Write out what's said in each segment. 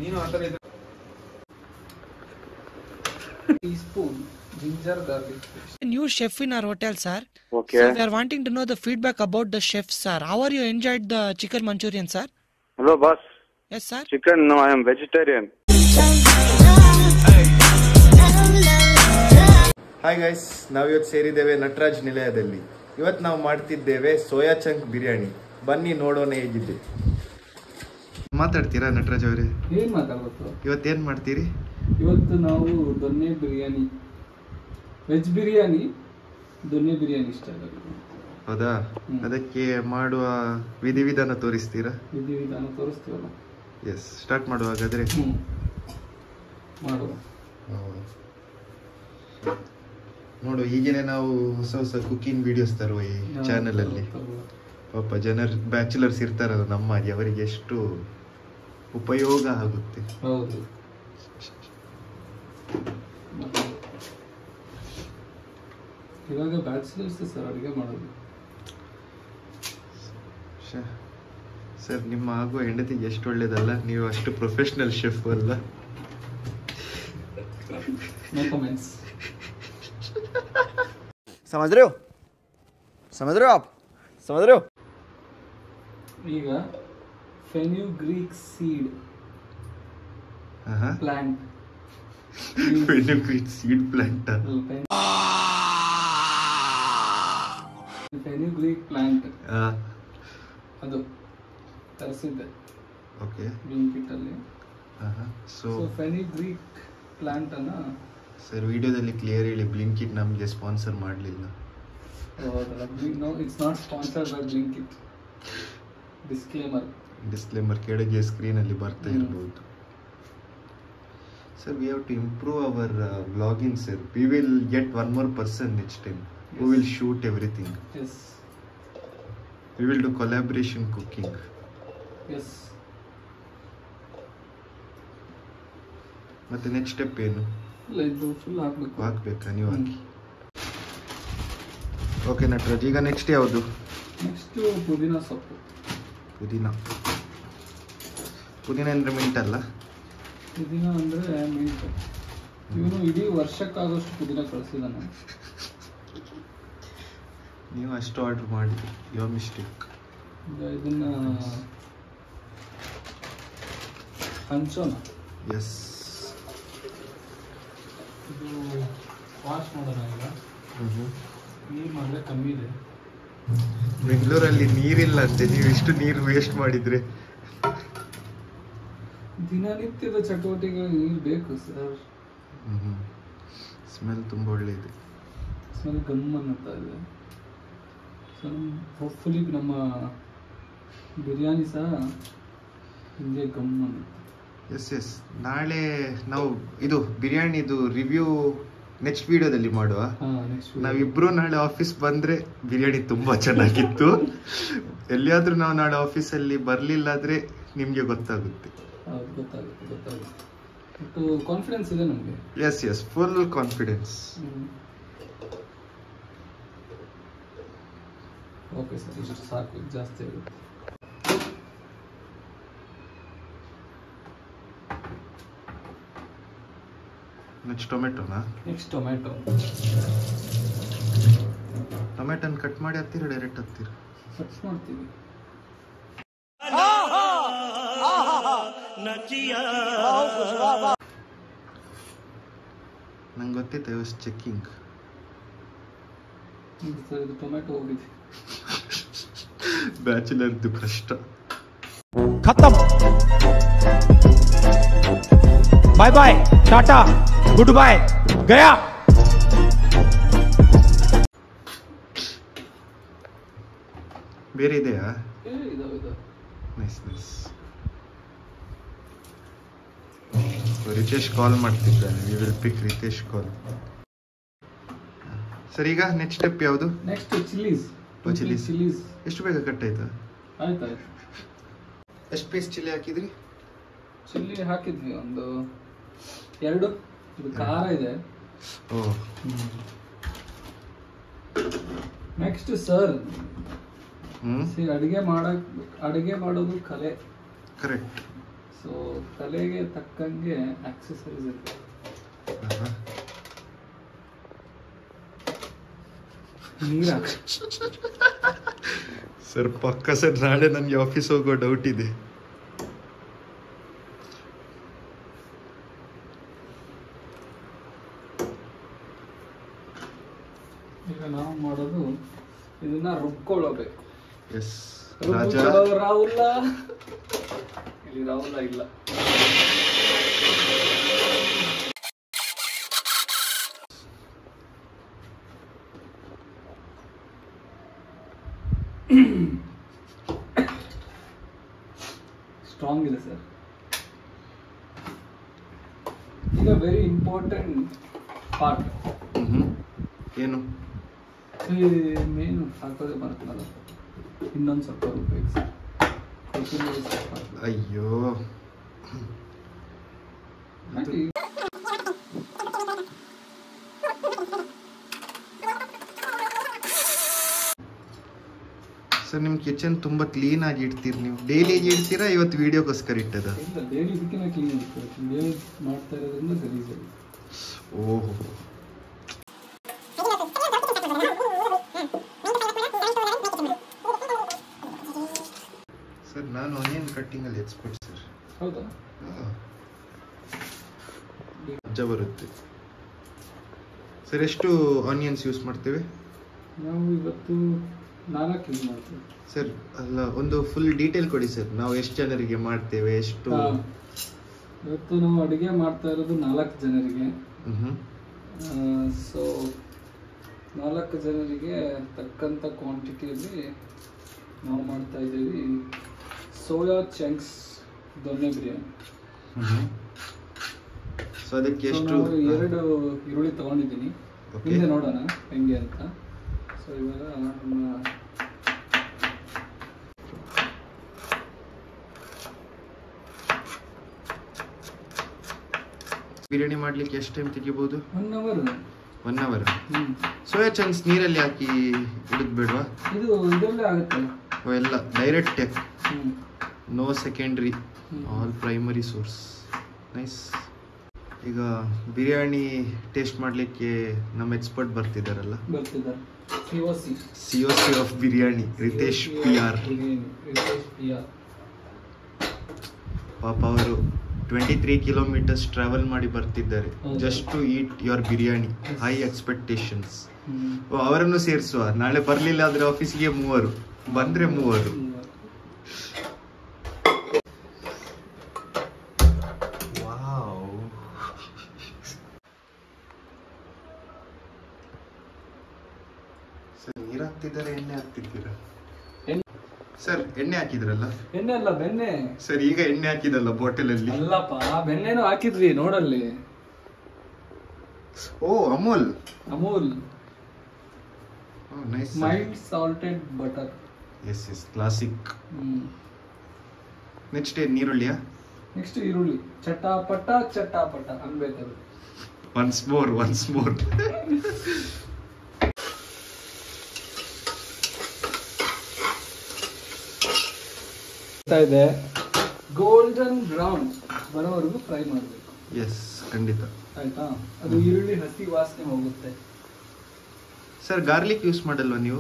ನೀನು ಆ ಥರ ಇದ್ರೆ teaspoon ginger garlic paste. New chef in our hotel, sir. Okay. So we are wanting to know the feedback about the chef, sir. How are you enjoyed the chicken Manchurian, sir? Hello, boss. Yes, sir. Chicken? No, I am vegetarian. Hi guys, ನಾವಿವತ್ತು ಸೇರಿದ್ದೇವೆ ನಟರಾಜ್ ನಿಲಯದಲ್ಲಿ. ಇವತ್ತು ನಾವು ಮಾಡ್ತಿದ್ದೇವೆ soya chunk biryani. ಬನ್ನಿ ನೋಡೋಣ ಹೇಗಿದೆ. ಮಾತಾಡ್ತೀರಾ ನಟರಾಜ್ ಅವರೇ? ಏನ್ ಮಾತಾಡ್ಬೇಕು? ಇವತ್ತೇನು ಮಾಡ್ತೀರಿ? ಇವತ್ತು ನಾವು ದೊನ್ನೆ ಬಿರಿಯಾನಿ, ವೆಜ್ ಬಿರಿಯಾನಿ, ದೊನ್ನೆ ಬಿರಿಯಾನಿ ಇಷ್ಟ ಆಗುತ್ತೆ. ಹೌದಾ? ಅದಕ್ಕೆ ಮಾಡುವ ವಿಧಿವಿಧಾನ ತೋರಿಸ್ತೀರಾ? ವಿಧಿವಿಧಾನ ತೋರಿಸ್ತೀವಲ್ಲ? ಎಸ್, ಸ್ಟಾರ್ಟ್ ಮಾಡುವ ಹಾಗಾದ್ರೆ. ಮಾಡುವ. ನೋಡು, ಹೀಗೇನೆ ನಾವು ಹೊಸ ಹೊಸ ಕುಕಿಂಗ್ ವಿಡಿಯೋಸ್ ತರುವ ಈ ಚಾನೆಲ್ ಅಲ್ಲಿ. ಪಾಪ ಜನರು ಬ್ಯಾಚುಲರ್ಸ್ ಇರ್ತಾರಲ್ಲ ನಮ್ಮಾಗಿ, ಅವರಿಗೆ ಎಷ್ಟು ಉಪಯೋಗ ಆಗುತ್ತೆ. ಹೌದು. ಇವಾಗ ಬ್ಯಾಚುಲರ್ಸ್ ಸರ್ ಅಡುಗೆ ಮಾಡೋದು. ಸರ್, ನಿಮ್ಮ ಆಗುವ ಹೆಂಡತಿಗೆ ಎಷ್ಟು ಒಳ್ಳೇದಲ್ಲ, ನೀವು ಅಷ್ಟು ಪ್ರೊಫೆಷನಲ್ ಶೆಫ್ ಅಲ್ಲ. No comments. समझ रहे हो आप समझ रहे हो? ಈಗ fenugreek seed plant. Fenugreek seed plant. Fenugreek plant ಅದು ತರಿಸಿದ್ದೆ. ಓಕೆ. ಬ್ಲಿಂಕಿಟ್ ಅಲ್ಲಿ. ಸೊ ಫೆನ್ಯುಗ್ರೀಕ್ ಪ್ಲಾಂಟ್ ಅನ್ನ ಸರ್, ವಿಡಿಯೋದಲ್ಲಿ ಕ್ಲಿಯರ್ ಹೇಳಿ, ಬ್ಲಿಂಕಿಟ್ ನಮಗೆ ಸ್ಪಾನ್ಸರ್ ಮಾಡಲಿಲ್ಲ. No, it's not sponsored by Blinkit. Disclaimer ಕೆಳಗೆ ಸ್ಕ್ರೀನ್ ಅಲ್ಲಿ ಬರ್ತಾ ಇರಬಹುದು. Sir, we have to improve our vlogging, sir. We will get one more person next time who will shoot everything. Yes. We will do collaboration cooking. Yes. ಮತ್ತೆ next step ಏನು? ಇದು full ಹಾಕಬೇಕು. ಹಾಕ್ಬೇಕಾ? ನೀವು ಹಾಕಿ. Okay Nataraj, ಈಗ next ಯಾವುದು? Next ಪುದೀನ ಸೊಪ್ಪು. ಪುದೀನ ಅಂದ್ರೆ ಮಿಂಟ್ ಅಲ್ಲ? ಪುದೀನ ಅಂದ್ರೆ ಮಿಂಟ್. ಇವನು ಇಡೀ ವರ್ಷಕ್ಕಾಗೋಷ್ಟು ಪುದೀನ ಕಳಿಸಿದಾನೆ. ನೀವು ಅಷ್ಟು ಆರ್ಡರ್ ಮಾಡಿ, ಯುವರ್ ಮಿಸ್ಟೇಕ್. ಇದನ್ನ ಹಂಚೋಣ. ಎಸ್. ಇದು ವಾಶ್ ಮಾಡೋಣ. ಈಗ ನೀರು ಮಾಡಿದ್ರೆ ಕಮ್ಮಿ ಇದೆ. ಬೆಂಗಳೂರಲ್ಲಿ ನೀರಿಲ್ಲ ಅಂತೆ, ನೀವು ಇಷ್ಟು ನೀರು ವೇಸ್ಟ್ ಮಾಡಿದ್ರೆ. ದಿನನಿತ್ಯದ ಚಟುವಟಿಕೆಗೆ ನೀರು ಬೇಕು ಸರ್. ಸ್ಮೆಲ್ ತುಂಬ ಒಳ್ಳೆಯದು. ಸ್ಮೆಲ್ ಗಮ್ ಅನ್ನುತ್ತಾ ಇದೆ. ಸೊ ಹೋಪ್ಫುಲಿ ನಮ್ಮ ಬಿರಿಯಾನಿ ಸಹ ಹಿಂಗೆ ಗಮ್ ಅನ್ನುತ್ತೆ. ಎಸ್. ನಾಳೆ ನಾವು ಇದು ಬಿರಿಯಾನಿದು ರಿವ್ಯೂ ನೆಕ್ಸ್ಟ್ ವಿಡಿಯೋದಲ್ಲಿ ಮಾಡುವ. ನಾವಿಬ್ರು ನಾಳೆ ಆಫೀಸ್ ಬಂದ್ರೆ ಬಿರಿಯಾನಿ ತುಂಬಾ ಚೆನ್ನಾಗಿತ್ತು. ಎಲ್ಲಿಯಾದ್ರೂ ನಾವು ನಾಳೆ ಆಫೀಸಲ್ಲಿ ಬರ್ಲಿಲ್ಲ ಆದ್ರೆ ನಿಮ್ಗೆ ಗೊತ್ತಾಗುತ್ತೆ. ಕಾನ್ಫಿಡೆನ್ಸ್ ಇದೆ ನಮಗೆ. Yes, full confidence. Okay sir, ಇಷ್ಟು ಸಾಕು, ಜಾಸ್ತಿ ಆಗುತ್ತೆ. ನೆಕ್ಸ್ಟ್ ಟೊಮೆಟೊನಾ? Next tomato. ಟೊಮೆಟೊನ ಕಟ್ ಮಾಡಿ ಹಾಕ್ತೀರಾ, ಡೈರೆಕ್ಟ್ ಹಾಕ್ತೀರಾ? ಕಟ್ ಮಾಡ್ತೀವಿ. ನಂಗೆ ಗೊತ್ತಿತ್ತು, ಐ ವಾಸ್ ಚೆಕಿಂಗ್. ಇದು ಟೊಮೆಟೊ ಹೋಗಿದೆ. ಬ್ಯಾಚುಲರ್ದು ಕಷ್ಟ. खत्म, bye bye, tata, good bye, गया. ಬೇರೆ ಇದೆಯಾ? ನೈಸ್. ರಿತೇಶ್ ಕಾಲ್ ಮಾಡ್ತಿದ್ದಾನೆ. We will pick Ritesh call. Sir, ಈಗ ನೆಕ್ಸ್ಟ್ ಸ್ಟೆಪ್ ಯಾವುದು? Next chillies. ಎಷ್ಟು ಬೇಗ ಕಟ್ ಆಯ್ತಾ? ಆಯ್ತು. ಎಷ್ಟು ಪೀಸ್ ಚಿಲ್ಲಿ ಹಾಕಿದ್ರಿ? ಚಿಲ್ಲಿ ಹಾಕಿದ್ವಿ ಒಂದು 2. ಇದು ಖಾರ ಇದೆ. ನೆಕ್ಸ್ಟ್ ಸರ್, ಅಡಿಗೆ ಮಾಡೋದು ಕಲೆ. ಕರೆಕ್ಟ್. ಸೊ ಸೊ ತಲೆಗೆ ತಕ್ಕಂಗೆ ಆಕ್ಸೆಸರೀಸ್ ಇದೆ. ನೀರ ಸರ್ ಪಕ್ಕ ಸರ್, ನಾಳೆ ನನಗೆ ಆಫೀಸ್ ಹೋಗೋ ಡೌಟ್ ಇದೆ. ಈಗ ನಾವು ಮಾಡೋದು ಇದನ್ನ ರುಬ್ಕೊಳ್ಳಬೇಕು. ಎಸ್ ರಾಹುಲ ಇಲ್ಲಿ ರಾಹುಲ ಇಲ್ಲ. ಸ್ಟ್ರಾಂಗ್ ಇದೆ ಸರ್. ಈಗ ವೆರಿ ಇಂಪಾರ್ಟೆಂಟ್ ಪಾರ್ಟ್ ಏನು ಮೇನು ಹಾಕೋದೇ ಬರುತ್ತಲ್ಲ, ಇನ್ನೊಂದು ಸ್ವಲ್ಪ ರುಬ್ಬೇಕು ಸರ್. ಕೊತ್ತಂಬರಿ ಸ್ವಲ್ಪ ಹಾಕ್ಬೇಕು. ಅಯ್ಯೋ ಹಾಕಿ. ಸರ್ ನಿಮ್ಮ ಕಿಚನ್ ತುಂಬಾ ಕ್ಲೀನ್ ಆಗಿ ಇಡ್ತೀರಿ ನೀವು. ಡೈಲಿ ಇಡ್ತೀರಾ, ಇವತ್ತು ವಿಡಿಯೋಗೋಸ್ಕರ ಇಟ್ಟದ? ಇಲ್ಲ, ಡೈಲಿ ಇದಕ್ಕಿಂತ ಕ್ಲೀನ್ ಇರ್ತದೆ. ಡೈಲಿ ಮಾಡ್ತಾ ಇರೋದ್ರಿಂದ ಗಲೀಜಾಗಿ. ಓಹೋ, ಸರ್ ನಾನು ಆನಿಯನ್ ಕಟ್ಟಿಂಗ್ ಅಲ್ಲಿ ಎಕ್ಸ್ಪರ್ಟ್ ಸರ್. ಹೌದಾ? ಮಜಾ ಬರುತ್ತೆ ಸರ್. ಎಷ್ಟು ಆನಿಯನ್ಸ್ ಯೂಸ್ ಮಾಡ್ತೇವೆ ನಾವು ಇವತ್ತು 4 ಯೂಸ್ ಮಾಡ್ತೀವಿ ಸರ್. ಅಲ್ಲ, ಒಂದು ಫುಲ್ ಡೀಟೇಲ್ ಕೊಡಿ ಸರ್. ನಾವು ಎಷ್ಟು ಜನರಿಗೆ ಮಾಡ್ತೇವೆ, ಎಷ್ಟು? ಇವತ್ತು ನಾವು ಅಡುಗೆ ಮಾಡ್ತಾ ಇರೋದು 4 ಜನರಿಗೆ. ಸೊ 4 ಜನರಿಗೆ ತಕ್ಕಂಥ ಕ್ವಾಂಟಿಟಿಯಲ್ಲಿ ನಾವು ಮಾಡ್ತಾ ಇದ್ದೀವಿ ಸೋಯಾ ಚಂಕ್ಸ್ ದೊನ್ನೆ ಬಿರಿಯಾನಿ. ಸೊ ಅದಕ್ಕೆ ಎಷ್ಟು? 2 ಈರುಳ್ಳಿ ತಗೊಂಡಿದ್ದೀನಿ. ಹಿಂದೆ ನೋಡೋಣ ಹೆಂಗೆ ಅಂತ. ಸೊ ಇವಾಗ ನಮ್ಮ ಬಿರಿಯಾನಿ ಮಾಡ್ಲಿಕ್ಕೆ ಎಷ್ಟು ಟೈಮ್ ತೆಗಿಬಹುದು? 1 ಅವರ್. 1 ಅವರ್. ಸೋಯಾ ಚಂಕ್ಸ್ ನೀರಲ್ಲಿ ಹಾಕಿ ಇಡಬೇಡ್ವಾ? ಇದು ಇದರಲ್ಲೇ ಆಗುತ್ತಲ್ಲ. ಎಲ್ಲ direct, no secondary, all primary source. Nice. ಈಗ ಬಿರಿಯಾನಿ ಟೇಸ್ಟ್ ಮಾಡಲಿಕ್ಕೆ ನಮ್ಮ ಎಕ್ಸ್ಪರ್ಟ್ ಬರ್ತಿದ್ದಾರಲ್ಲ, ಬರ್ತಿದ್ದಾರೆ. COC of biryani, Ritesh PR. ಪಾಪ ಅವರು 23 ಕಿಲೋಮೀಟರ್ಸ್ ಟ್ರಾವೆಲ್ ಮಾಡಿ ಬರ್ತಿದ್ದಾರೆ just to eat your biryani. High expectations. ಅವರನ್ನು ಸೇರಿಸುವ. ನಾಳೆ ಬರ್ಲಿಲ್ಲ ಆದ್ರೆ ಆಫೀಸ್ಗೆ 3, ಬಂದ್ರೆ 3. ಸರ್ ನೀರು ಹಾಕ್ತಿದ್ದಾರೆ, ಎಣ್ಣೆ ಹಾಕ್ತಿದ್ದೀರಾ? ಸರ್ ಎಣ್ಣೆ ಹಾಕಿದ್ರಲ್ಲ? ಎಣ್ಣೆ ಅಲ್ಲ, ಬೆಣ್ಣೆ ಸರ್. ಈಗ ಎಣ್ಣೆ ಹಾಕಿದಲ್ಲ ಬಾಟಲ್ ಅಲ್ಲಿ? ಅಲ್ಲಪ್ಪ, ಬೆಣ್ಣೆನೂ ಹಾಕಿದ್ವಿ ನೋಡಲ್ಲಿ. Oh, Amul. Nice. Mild salted butter. Yes classic. Next ಏನು? ನೀರುಳ್ಳಿಯಾ? ನೆಕ್ಸ್ಟ್ ಈರುಳ್ಳಿ. ಚಟಾಪಟ ಅನ್ಬೇಕದು. Once more. ಇದೆ ಗೋಲ್ಡನ್ ಬ್ರೌನ್ ಬರೋವರೆಗೂ ಫ್ರೈ ಮಾಡಬೇಕು. ಎಸ್, ಖಂಡಿತ. ಆಯ್ತಾ? ಅದು ಈರುಳ್ಳಿ ಹಸಿ ವಾಸನೆ ಹೋಗುತ್ತೆ. ಸರ್ ಗಾರ್ಲಿಕ್ ಯೂಸ್ ಮಾಡಲ್ವಾ ನೀವು?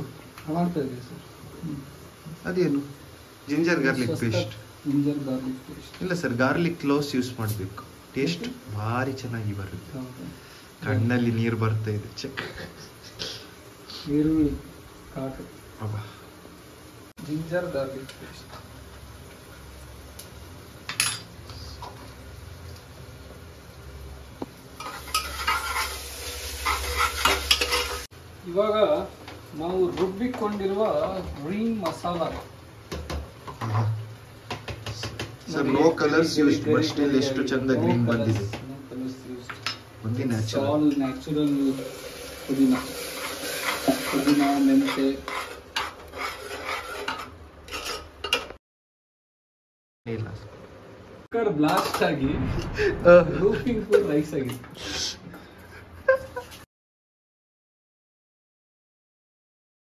ಮಾಡ್ತಾ ಇದ್ದೀವಿ ಸರ್. ಅದೇನು? Ginger garlic paste? Ginger garlic paste ಇಲ್ಲ ಸರ್, ಗಾರ್ಲಿಕ್ ಕ್ಲೋವ್ಸ್ ಯೂಸ್ ಮಾಡಬೇಕು. ಟೇಸ್ಟ್ ಭಾರಿ ಚೆನ್ನಾಗಿ ಬರುತ್ತೆ. ಕಣ್ಣಲ್ಲಿ ನೀರು ಬರ್ತಾ ಇದೆ. ಚೆಕ್. ಈರುಳ್ಳಿ ಕಾಟು, ಅಬ್ಬಾ. Ginger garlic paste. ಇವಾಗ ನಾವು ರುಬ್ಬಿಕೊಂಡಿರುವ green masala. Sir no colours use, but still ಎಷ್ಟು ಚಂದ ಗ್ರೀನ್ ಬಂದಿದೆ. ಒಂದೇ ನ್ಯಾಚುರಲ್ ಪುದೀನ ಮೆಂತೆ. ಇಲ್ಲ ಬ್ಲಾಸ್ಟ್ ಆಗಿ ರೂಫಿಂಗ್ ರೈಸ್ ಆಗಿದೆ.